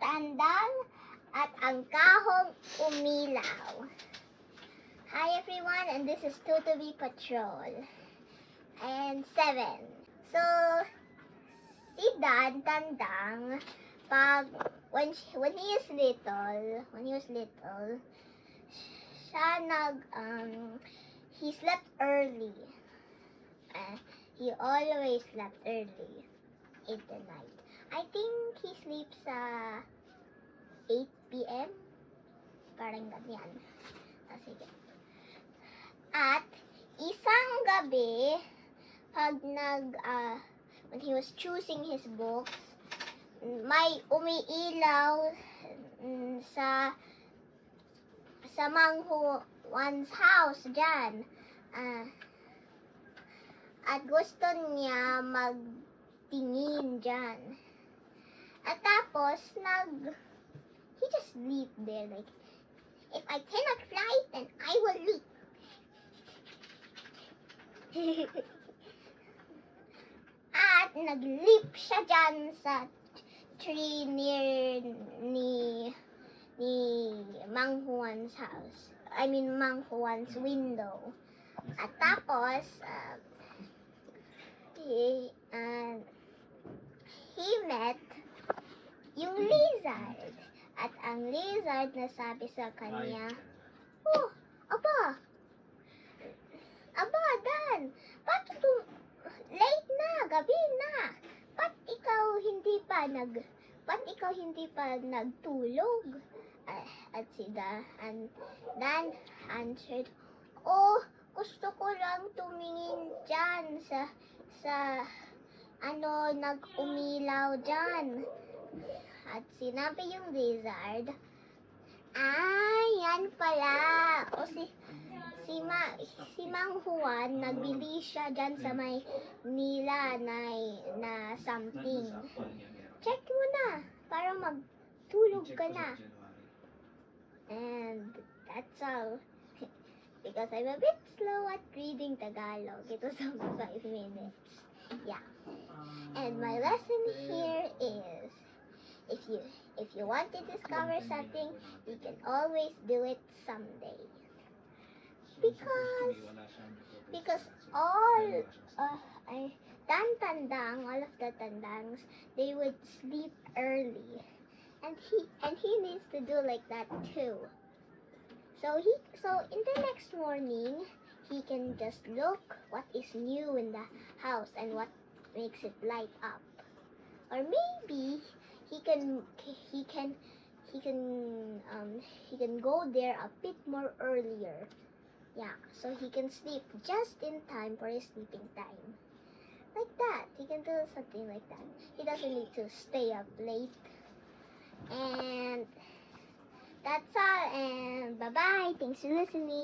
Tandang at ang kahong umilaw. Hi everyone, and this is Tutubi Patrol. And 7. So, si Dan Tandang, when he was little, siya he slept early. He always slept early in the night. I think he sleeps 8 p.m. Parang ganyan. Sige. At isang gabi, when he was choosing his books, may umiilaw sa Manghuan's house dyan. At gusto niya magtingin dyan. At tapos, he just leap there, like, if I cannot fly, then I will leap. At nag-leap siya dyan sa tree near ni Manghuan's house. I mean, Manghuan's window. At tapos, he met yung lizard. At ang lizard nasabi sa kanya, "Oh, aba, Dan, bakit late na, gabi na, ba't ikaw hindi pa nagtulog?" At si Dan answered, "Oh, gusto ko lang tumingin dyan sa nag-umilaw dyan." At sinabi yung lizard, yan pala. O si Manghuan, nagbili siya dyan sa may nila na something. Check mo na, para magtulog ka na. And that's all. Because I'm a bit slow at reading Tagalog. It was only 5 minutes. Yeah. And my lesson here is, if you want to discover something, you can always do it someday. Because all of the Tandangs, they would sleep early, and he needs to do like that too. So in the next morning, he can just look what is new in the house and what makes it light up. Or maybe he can go there a bit more earlier. Yeah, so he can sleep just in time for his sleeping time. Like that. He can do something like that. He doesn't need to stay up late. And that's all, and bye-bye. Thanks for listening.